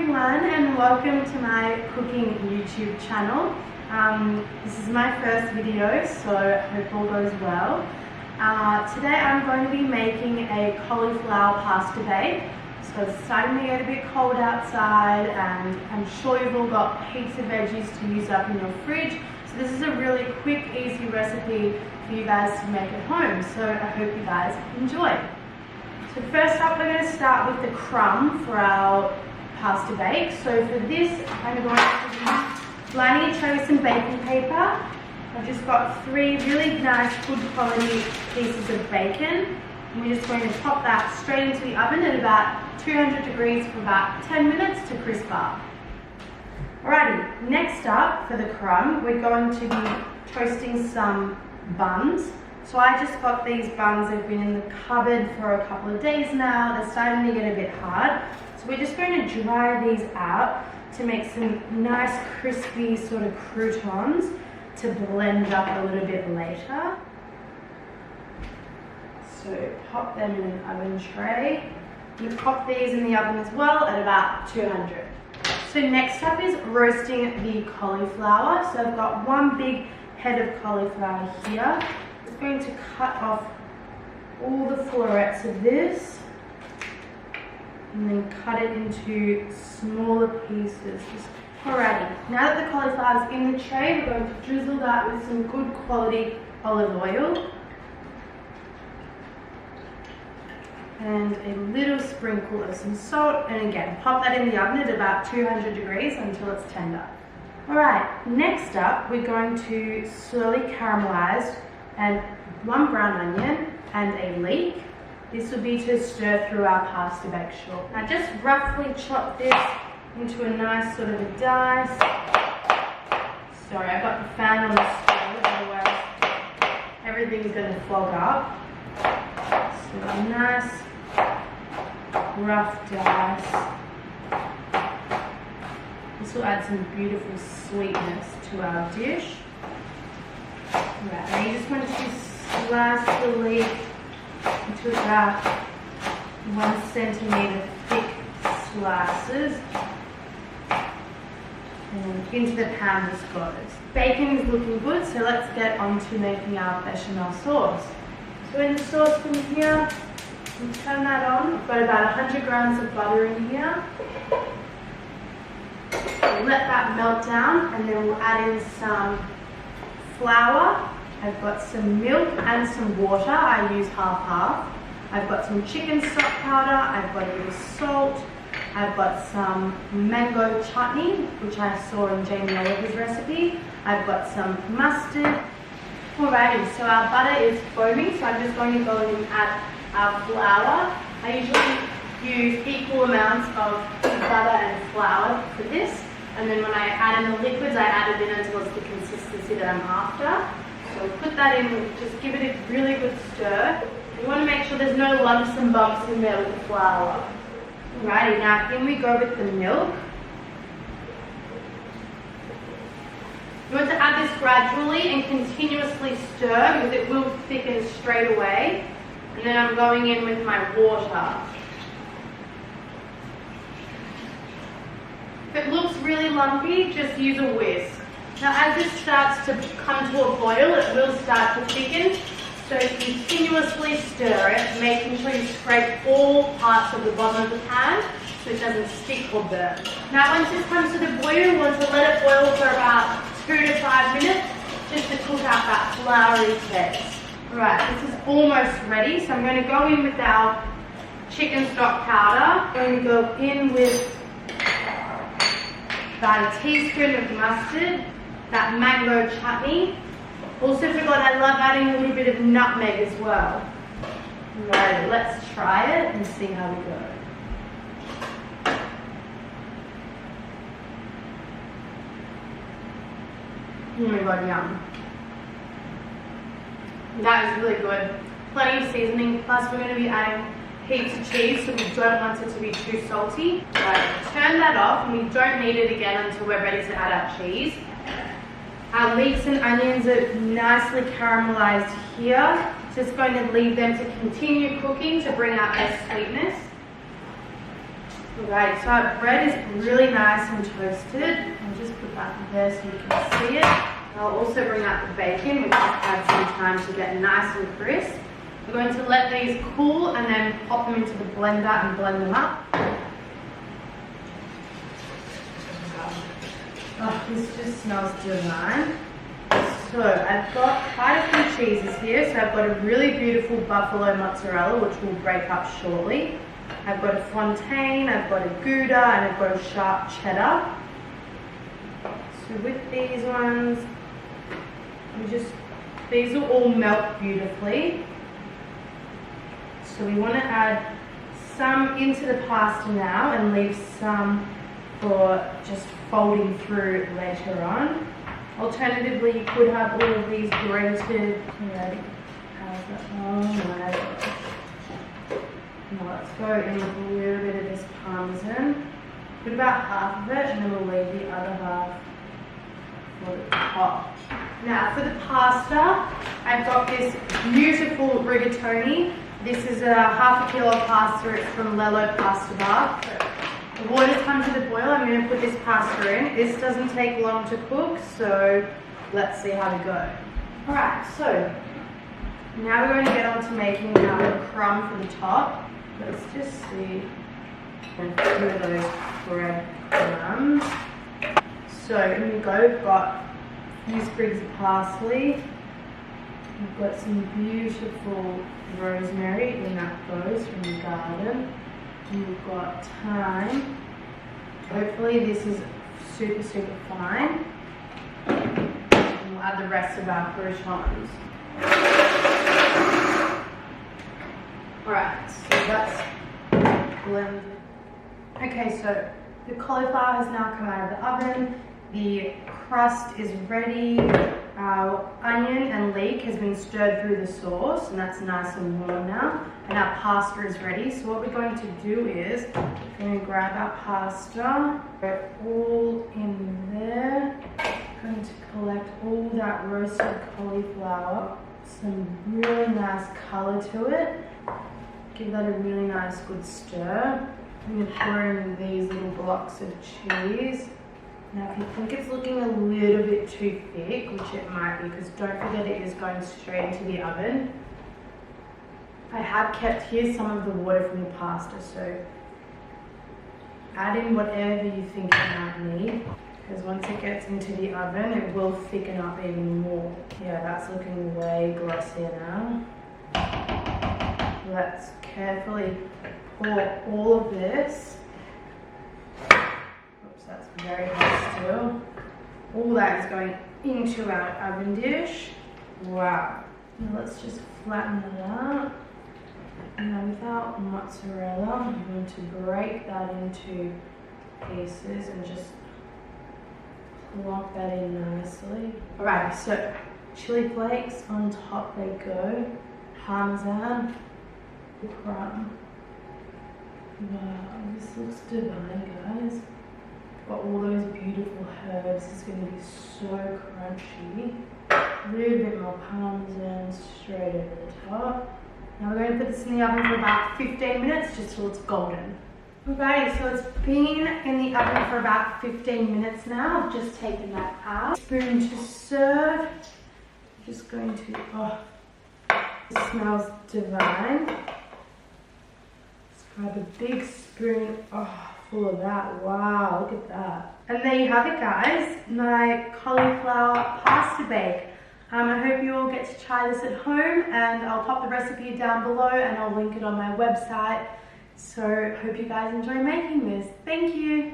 everyone, and welcome to my cooking YouTube channel. This is my first video, so I hope all goes well. Today I'm going to be making a cauliflower pasta bake. So it's starting to get a bit cold outside, and I'm sure you've all got heaps of veggies to use up in your fridge. So this is a really quick, easy recipe for you guys to make at home. So I hope you guys enjoy. So first up, we're going to start with the crumb for our pasta bake. So for this, I'm going to be lining a tray with some baking paper. I've just got 3 really nice, good quality pieces of bacon. And we're just going to pop that straight into the oven at about 200 degrees for about 10 minutes to crisp up. Alrighty, next up for the crumb, we're going to be toasting some buns. So I just got these buns, they've been in the cupboard for a couple of days now, they're starting to get a bit hard. So we're just going to dry these out to make some nice crispy sort of croutons to blend up a little bit later. So pop them in an oven tray. You pop these in the oven as well at about 200. So next up is roasting the cauliflower. So I've got 1 big head of cauliflower here. I'm going to cut off all the florets of this and then cut it into smaller pieces. Alrighty, now that the cauliflower is in the tray, we're going to drizzle that with some good quality olive oil and a little sprinkle of some salt, and again pop that in the oven at about 200 degrees until it's tender. Alright, next up we're going to slowly caramelize and 1 brown onion and a leek. This will be to stir through our pasta bake short. Now just roughly chop this into a nice sort of a dice. Sorry, I've got the fan on the stove, otherwise everything's going to fog up. So a nice rough dice. This will add some beautiful sweetness to our dish. Right, now you just want to slice the leek into about 1 centimetre thick slices and into the pan this goes. Bacon is looking good, so let's get on to making our bechamel sauce. So in the saucepan here, we turn that on. We've got about 100 grams of butter in here. We'll let that melt down, and then we'll add in some flour. I've got some milk and some water. I use half-half. I've got some chicken stock powder. I've got a bit of salt. I've got some mango chutney, which I saw in Jamie Oliver's recipe. I've got some mustard. Alrighty, so our butter is foaming, so I'm just going to go in and add our flour. I usually use equal amounts of butter and flour for this, and then when I add in the liquids, I add it in until it's the consistency that I'm after. So put that in, just give it a really good stir. You want to make sure there's no lumps and bumps in there with the flour. Alrighty, now in we go with the milk. You want to add this gradually and continuously stir because it will thicken straight away. And then I'm going in with my water. If it looks really lumpy, just use a whisk. Now as this starts to come to a boil, it will start to thicken. So continuously stir it, making sure you scrape all parts of the bottom of the pan so it doesn't stick or burn. Now once this comes to the boil, you want to let it boil for about 2 to 5 minutes just to cook out that floury taste. Alright, this is almost ready, so I'm going to go in with our chicken stock powder. I'm going to go in with about a teaspoon of mustard, that mango chutney. Also forgot I love adding a little bit of nutmeg as well. Alright, let's try it and see how we go. Oh my god, yum. That is really good. Plenty of seasoning, plus we're going to be adding heaps of cheese, so we don't want it to be too salty. Right, turn that off, and we don't need it again until we're ready to add our cheese. Our leeks and onions are nicely caramelized here. Just going to leave them to continue cooking to bring out their sweetness. Alright, so our bread is really nice and toasted. I'll just put that there so you can see it. I'll also bring out the bacon, which has had some time to get nice and crisp. We're going to let these cool and then pop them into the blender and blend them up. Oh, this just smells divine. So I've got quite a few cheeses here. So I've got a really beautiful Buffalo Mozzarella, which will break up shortly. I've got a fontina, I've got a gouda, and I've got a sharp cheddar. So with these ones, these will all melt beautifully. So we want to add some into the pasta now and leave some for just folding through later on. Alternatively, you could have all of these grated. Oh my gosh. Now let's go in with a little bit of this parmesan. Put about half of it and then we'll leave the other half for the top. Now for the pasta, I've got this beautiful rigatoni. This is a half a kilo of pasta. It's from Lello Pasta Bar. The water's come to the boil. I'm going to put this pasta in. This doesn't take long to cook, so let's see how we go. Alright, so now we're going to get on to making our crumb for the top. Let's just see a few of those bread crumbs. So in we go. We've got a few sprigs of parsley. We've got some beautiful rosemary, and that goes from the garden. And we've got thyme. Hopefully this is super fine. And we'll add the rest of our croutons. Alright, so that's blended. Okay, so the cauliflower has now come out of the oven. The crust is ready. Our onion and leek has been stirred through the sauce, and that's nice and warm now. And our pasta is ready. So what we're going to do is we're going to grab our pasta, put it all in there. We're going to collect all that roasted cauliflower, some really nice color to it. Give that a really nice good stir. I'm going to pour in these little blocks of cheese. Now if you think it's looking a little bit too thick, which it might be, because don't forget it is going straight into the oven. I have kept here some of the water from the pasta, so add in whatever you think it might need, because once it gets into the oven it will thicken up even more. Yeah, that's looking way glossier now. Let's carefully pour all of this. Oops, that's very hot still. All that is going into our oven dish. Wow. Now let's just flatten it out. Now with our mozzarella, I'm going to break that into pieces and just plonk that in nicely. Alright, so chili flakes on top they go. Parmesan. Crumb. Wow, this looks divine, guys. Got all those beautiful herbs. It's going to be so crunchy. A little bit more parmesan straight over the top. Now we're going to put this in the oven for about 15 minutes, just till it's golden. Okay, so it's been in the oven for about 15 minutes now. I've just taken that out. Spoon to serve. I'm just going to, oh, it smells divine. Let's grab a big spoon, full of that. Wow, look at that. And there you have it, guys, my cauliflower pasta bake. I hope you all get to try this at home, and I'll pop the recipe down below and I'll link it on my website. So hope you guys enjoy making this. Thank you.